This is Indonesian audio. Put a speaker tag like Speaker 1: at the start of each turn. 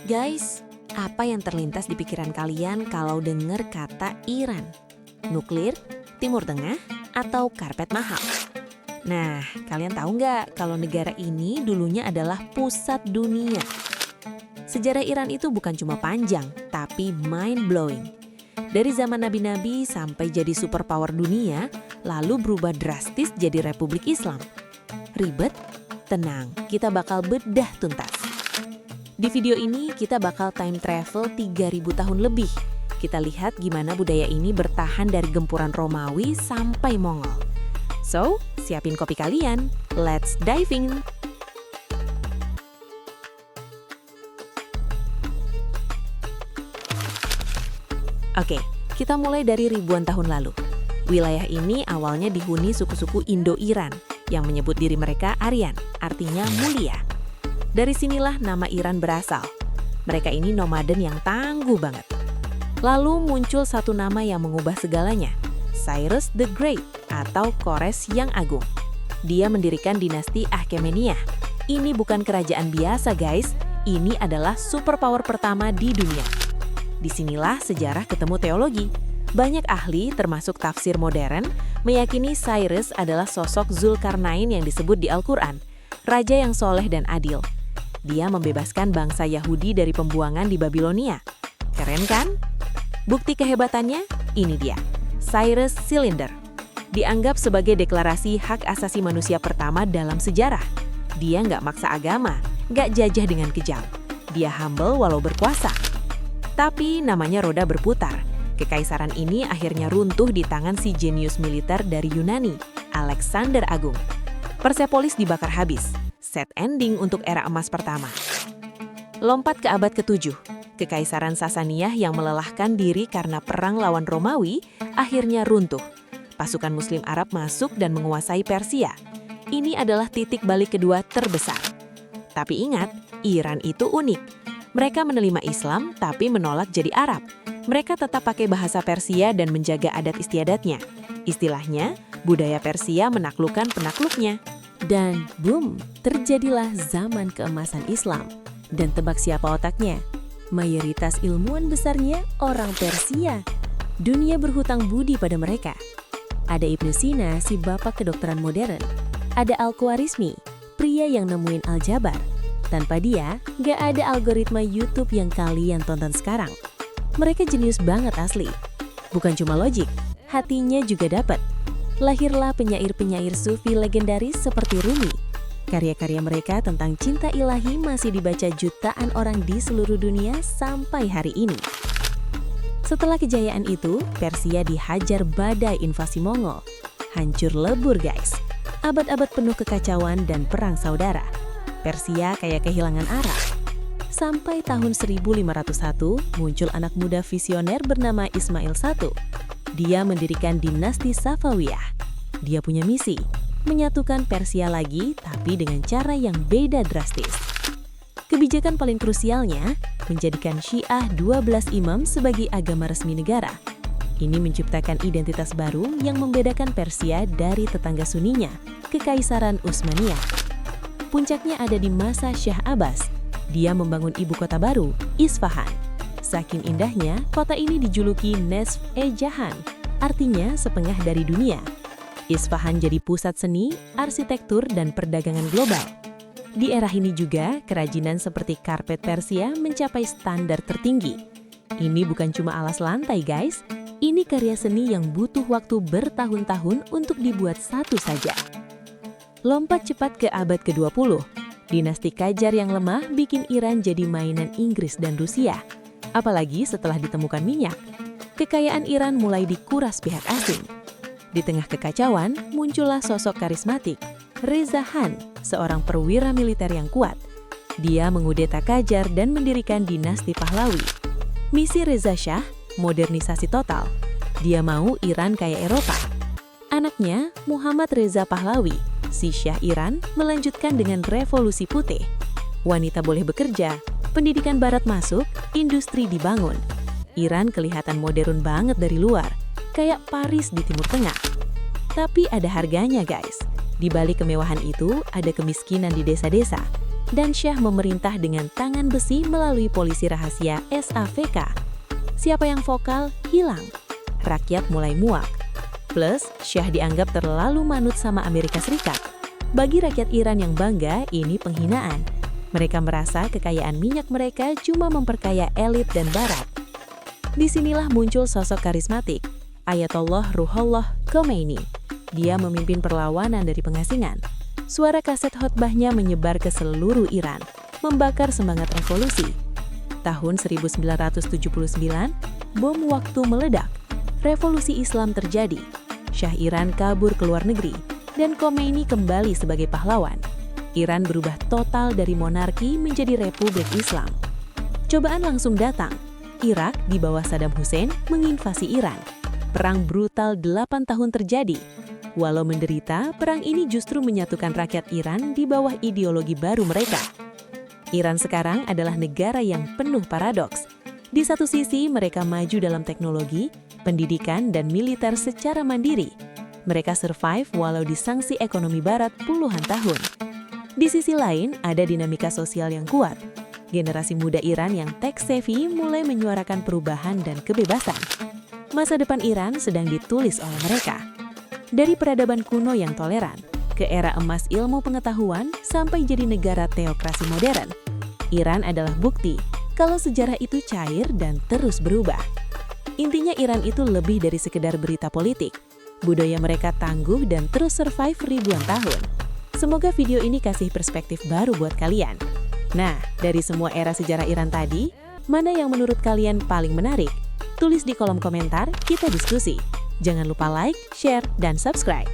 Speaker 1: Guys, apa yang terlintas di pikiran kalian kalau dengar kata Iran? Nuklir, Timur Tengah, atau karpet mahal? Nah, kalian tahu nggak kalau negara ini dulunya adalah pusat dunia? Sejarah Iran itu bukan cuma panjang, tapi mind-blowing. Dari zaman nabi-nabi sampai jadi superpower dunia, lalu berubah drastis jadi Republik Islam. Ribet? Tenang, kita bakal bedah tuntas. Di video ini kita bakal time travel 3000 tahun lebih. Kita lihat gimana budaya ini bertahan dari gempuran Romawi sampai Mongol. So, siapin kopi kalian. Let's dive in! Oke, kita mulai dari ribuan tahun lalu. Wilayah ini awalnya dihuni suku-suku Indo-Iran yang menyebut diri mereka Aryan, artinya mulia. Dari sinilah nama Iran berasal. Mereka ini nomaden yang tangguh banget. Lalu muncul satu nama yang mengubah segalanya, Cyrus the Great atau Kores yang Agung. Dia mendirikan dinasti Achaemenid. Ini bukan kerajaan biasa guys, ini adalah superpower pertama di dunia. Disinilah sejarah ketemu teologi. Banyak ahli, termasuk tafsir modern, meyakini Cyrus adalah sosok Zulkarnain yang disebut di Al-Quran, raja yang soleh dan adil. Dia membebaskan bangsa Yahudi dari pembuangan di Babilonia. Keren kan? Bukti kehebatannya? Ini dia, Cyrus Cylinder. Dianggap sebagai deklarasi hak asasi manusia pertama dalam sejarah. Dia nggak maksa agama, nggak jajah dengan kejam. Dia humble walau berkuasa. Tapi namanya roda berputar. Kekaisaran ini akhirnya runtuh di tangan si jenius militer dari Yunani, Alexander Agung. Persepolis dibakar habis. Set ending untuk era emas pertama. Lompat ke abad ke-7, Kekaisaran Sasaniyah yang melelahkan diri karena perang lawan Romawi akhirnya runtuh. Pasukan Muslim Arab masuk dan menguasai Persia. Ini adalah titik balik kedua terbesar. Tapi ingat, Iran itu unik. Mereka menerima Islam tapi menolak jadi Arab. Mereka tetap pakai bahasa Persia dan menjaga adat istiadatnya. Istilahnya, budaya Persia menaklukkan penakluknya. Dan boom, terjadilah zaman keemasan Islam. Dan tebak siapa otaknya? Mayoritas ilmuwan besarnya orang Persia. Dunia berhutang budi pada mereka. Ada Ibnu Sina, si bapak kedokteran modern. Ada Al-Khwarizmi, pria yang nemuin aljabar. Tanpa dia, gak ada algoritma YouTube yang kalian tonton sekarang. Mereka jenius banget asli. Bukan cuma logik, hatinya juga dapat. Lahirlah penyair-penyair sufi legendaris seperti Rumi. Karya-karya mereka tentang cinta ilahi masih dibaca jutaan orang di seluruh dunia sampai hari ini. Setelah kejayaan itu, Persia dihajar badai invasi Mongol. Hancur lebur guys. Abad-abad penuh kekacauan dan perang saudara. Persia kayak kehilangan arah. Sampai tahun 1501, muncul anak muda visioner bernama Ismail I. Dia mendirikan dinasti Safawiyah. Dia punya misi, menyatukan Persia lagi tapi dengan cara yang beda drastis. Kebijakan paling krusialnya, menjadikan Syiah 12 imam sebagai agama resmi negara. Ini menciptakan identitas baru yang membedakan Persia dari tetangga Sunninya, Kekaisaran Utsmaniyah. Puncaknya ada di masa Syah Abbas. Dia membangun ibu kota baru, Isfahan. Saking indahnya, kota ini dijuluki Nesf-e-Jahan, artinya setengah dari dunia. Isfahan jadi pusat seni, arsitektur, dan perdagangan global. Di era ini juga, kerajinan seperti karpet Persia mencapai standar tertinggi. Ini bukan cuma alas lantai guys, ini karya seni yang butuh waktu bertahun-tahun untuk dibuat satu saja. Lompat cepat ke abad ke-20, dinasti Qajar yang lemah bikin Iran jadi mainan Inggris dan Rusia. Apalagi setelah ditemukan minyak, kekayaan Iran mulai dikuras pihak asing. Di tengah kekacauan, muncullah sosok karismatik, Reza Khan, seorang perwira militer yang kuat. Dia mengudeta Qajar dan mendirikan dinasti Pahlawi. Misi Reza Shah, modernisasi total. Dia mau Iran kayak Eropa. Anaknya, Muhammad Reza Pahlawi, si Syah Iran, melanjutkan dengan revolusi putih. Wanita boleh bekerja, pendidikan barat masuk, industri dibangun. Iran kelihatan modern banget dari luar, kayak Paris di Timur Tengah. Tapi ada harganya guys. Di balik kemewahan itu, ada kemiskinan di desa-desa. dan Syah memerintah dengan tangan besi melalui polisi rahasia SAVK. Siapa yang vokal, hilang. Rakyat mulai muak. Plus, Syah dianggap terlalu manut sama Amerika Serikat. Bagi rakyat Iran yang bangga, ini penghinaan. Mereka merasa kekayaan minyak mereka cuma memperkaya elit dan barat. Disinilah muncul sosok karismatik, Ayatollah Ruhollah Khomeini. Dia memimpin perlawanan dari pengasingan. Suara kaset khotbahnya menyebar ke seluruh Iran, membakar semangat revolusi. Tahun 1979, bom waktu meledak. Revolusi Islam terjadi. Syah Iran kabur ke luar negeri, dan Khomeini kembali sebagai pahlawan. Iran berubah total dari monarki menjadi republik Islam. Cobaan langsung datang. Irak di bawah Saddam Hussein menginvasi Iran. Perang brutal 8 tahun terjadi. Walau menderita, perang ini justru menyatukan rakyat Iran di bawah ideologi baru mereka. Iran sekarang adalah negara yang penuh paradoks. Di satu sisi, mereka maju dalam teknologi, pendidikan, dan militer secara mandiri. Mereka survive walau disangsi ekonomi barat puluhan tahun. Di sisi lain, ada dinamika sosial yang kuat. Generasi muda Iran yang tech-savvy mulai menyuarakan perubahan dan kebebasan. Masa depan Iran sedang ditulis oleh mereka. Dari peradaban kuno yang toleran, ke era emas ilmu pengetahuan, sampai jadi negara teokrasi modern. Iran adalah bukti kalau sejarah itu cair dan terus berubah. Intinya Iran itu lebih dari sekedar berita politik. Budaya mereka tangguh dan terus survive ribuan tahun. Semoga video ini kasih perspektif baru buat kalian. Nah, dari semua era sejarah Iran tadi, mana yang menurut kalian paling menarik? Tulis di kolom komentar, kita diskusi. Jangan lupa like, share, dan subscribe.